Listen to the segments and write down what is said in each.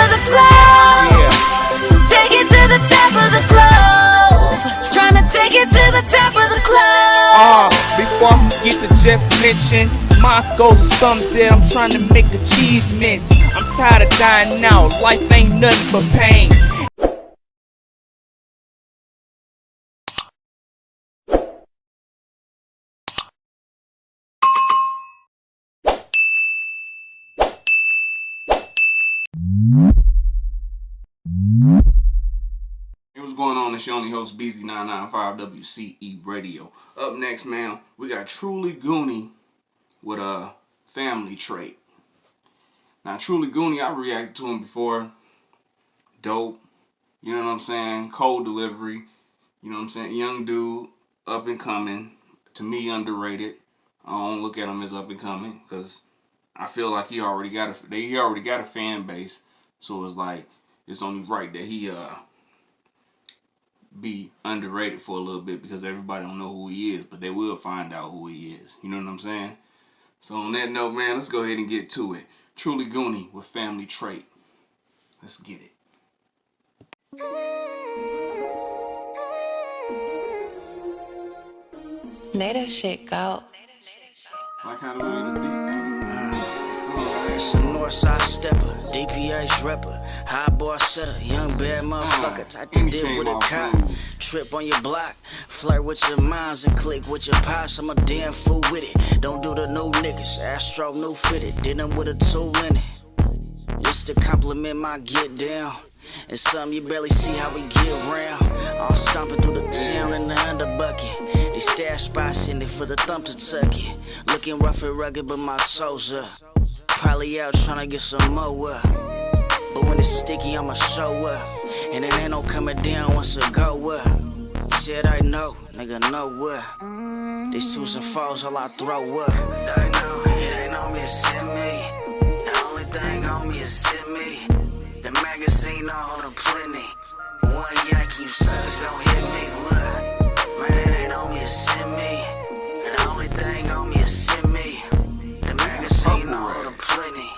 of the globe. Take it to the top of the globe. Trying to take it to the top of the globe. Before I forget to just mention, my goals are something that I'm trying to make achievements. I'm tired of dying out, life ain't nothing but pain. Hey, what's going on? It's your only host, BZ995 WCE Radio. Up next, man, we got Truly Goonie with a family trait. Now, Truly Goonie, I reacted to him before. Dope. You know what I'm saying? Cold delivery. You know what I'm saying? Young dude, up and coming. To me, underrated. I don't look at him as up and coming because I feel like he already got a fan base. So it's like it's only right that he be underrated for a little bit because everybody don't know who he is, but they will find out who he is. You know what I'm saying? So on that note, man, let's go ahead and get to it. Truly Goonie with Family Trait. Let's get it. Let that shit go. Like how the way the beat. It's a Northside stepper, DPH rapper, high boy setter, young bad motherfucker, type to deal with a cop. Trip on your block, flirt with your minds and click with your pops. I'm a damn fool with it. Don't do the new niggas, Astro new fitted, did them with a tool in it. Just to compliment my get down. And something you barely see how we get round. All stomping through the town in the underbucket. They stash spots in it for the thump to tuck it. Looking rough and rugged, but my soul's up. Probably out trying to get some more up. But when it's sticky, I'ma show up. And it ain't no coming down once it go up. Said I know, nigga know what. These twos and fours all I throw up. I know, it ain't on me, it's in me. The only thing on me is in me. The magazine all hold them plenty. One Yankee, you suckers gon' hit me, look. Man, it ain't on me, it's in me. The only thing on me is in me. The magazine all hold them plenty.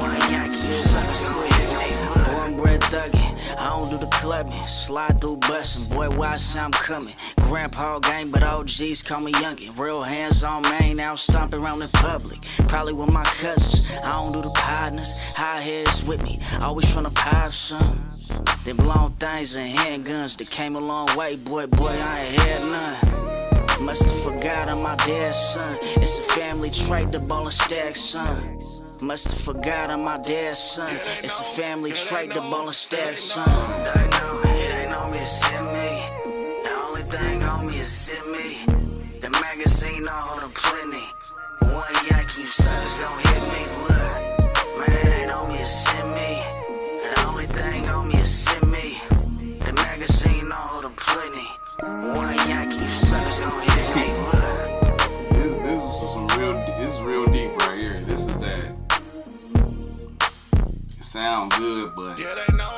One Yankee, you suckers gon' hit me, look. Born bred thuggin', I don't do the clubbing. Slide through bustin', boy, watch I'm coming. Grandpa gang, but OGs call me youngin'. Real hands on main, out stomping around in public. Probably with my cousins. I don't do the partners, high heads with me. Always tryna pop some. Them long things and handguns that came a long way, boy, I ain't had none. Must've forgot I'm my dad's son. It's a family trait, the ball and stack, son. Must've forgot I'm my dad's son. It's a family trait, the ball and stack, son. I know, it ain't on me, it's in me. The only thing on me is in me. The magazine all hold them plenty. One Yankee, you suckers gon' hit me, look. Man, it ain't on me, it's in me. The only thing on me is in me. The magazine all hold them plenty. One Yankee, you suckers gon' hit me, look. This is real deep right here. This is that. It sound good, but Yeah, they know.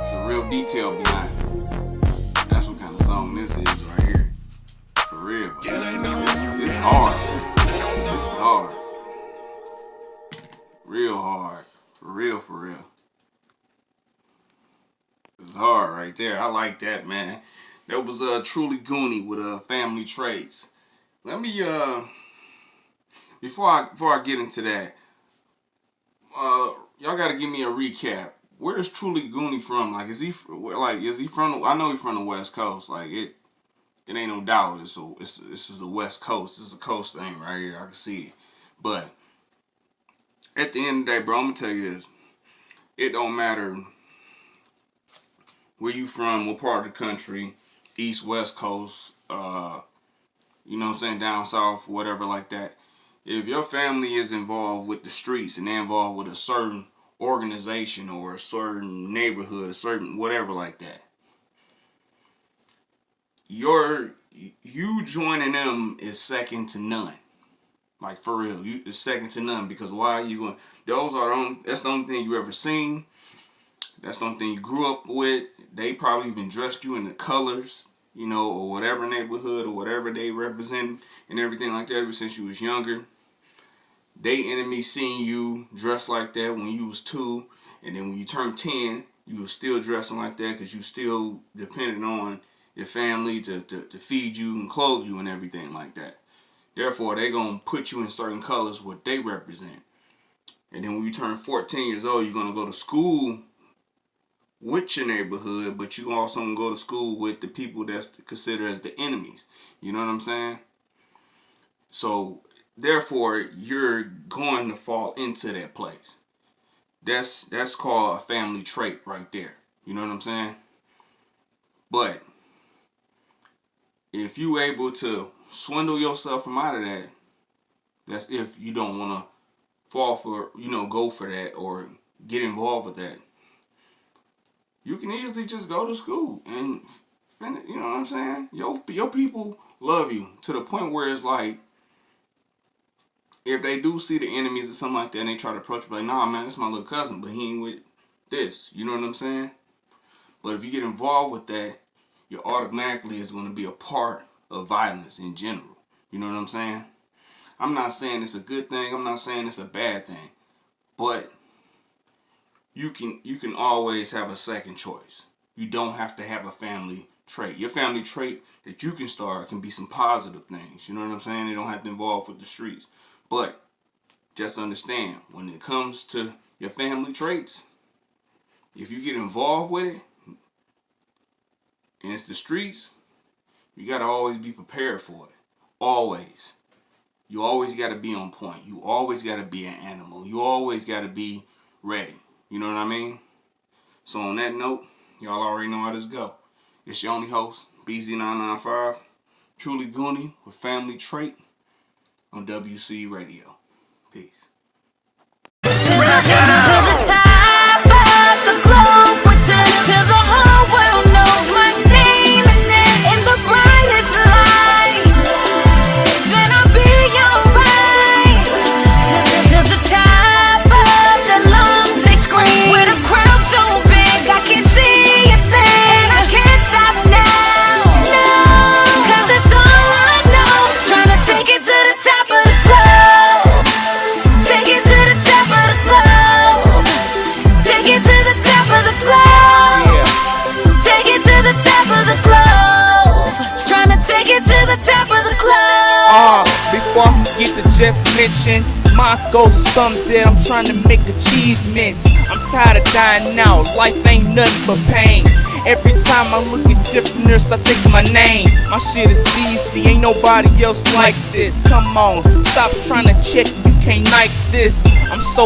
it's a real detail behind it. That's what kind of song this is right here. For real. But Yeah, they know. it's hard. It's hard. Real hard. For real. It's hard right there. I like that, man. That was Truly Goonie with Family Traits. Let me before I get into that, y'all gotta give me a recap. Where's Truly Goonie from? Like, is he from? I know he's from the West Coast. Like, it ain't no doubt. This is the West Coast. This is a coast thing right here. I can see it. But at the end of the day, bro, I'm gonna tell you this. It don't matter where you from, what part of the country, East, West Coast, you know what I'm saying, down south, whatever like that. If your family is involved with the streets and they're involved with a certain organization or a certain neighborhood, a certain whatever like that, you joining them is second to none. Like, for real, it's second to none, because why are you going? That's the only thing you ever seen. That's the only thing you grew up with. They probably even dressed you in the colors, you know, or whatever neighborhood or whatever they represent and everything like that ever since you was younger. they enemies seeing you dressed like that when you was 2, and then when you turn 10, you was still dressing like that because you still dependent on your family to feed you and clothe you and everything like that. Therefore, they gonna put you in certain colors what they represent. And then when you turn 14 years old, you're gonna go to school with your neighborhood, but you also gonna go to school with the people that's considered as the enemies. You know what I'm saying? So therefore, you're going to fall into that place. That's called a family trait right there. You know what I'm saying? But if you able to swindle yourself from out of that, that's if you don't want to fall for, go for that or get involved with that. You can easily just go to school and, you know what I'm saying? Your people love you to the point where it's like, if they do see the enemies or something like that and they try to approach you, like, nah, man, that's my little cousin, but he ain't with this. You know what I'm saying? But if you get involved with that, you automatically is going to be a part of violence in general. You know what I'm saying? I'm not saying it's a good thing. I'm not saying it's a bad thing. But you can always have a second choice. You don't have to have a family trait. Your family trait that you can start can be some positive things. You know what I'm saying? They don't have to involve with the streets. But just understand, when it comes to your family traits, if you get involved with it, and it's the streets, you got to always be prepared for it. Always. You always got to be on point. You always got to be an animal. You always got to be ready. You know what I mean? So on that note, y'all already know how this go. It's your only host, BZ995, truly Goonie with Family Trait on WC Radio. Peace. To the top of the globe, till the whole world knows my name in the brightest light. Then I'll be alright. To the top of the lungs they scream, with a crowd so big I can see a thing, and I can't stop now. No, 'cause that's all I know. Trying to take it to the top of the globe. Take it to the top of the globe. Take it to the top of the globe. Take it to the top of the globe. Trying to take it to the top of the globe. Before I forget to just mention, my goals are something that I'm trying to make achievements. I'm tired of dying out, life ain't nothing but pain. Every time I look at different nurse, I think of my name. My shit is BC, ain't nobody else like this. Come on, stop trying to check, you can't like this. I'm so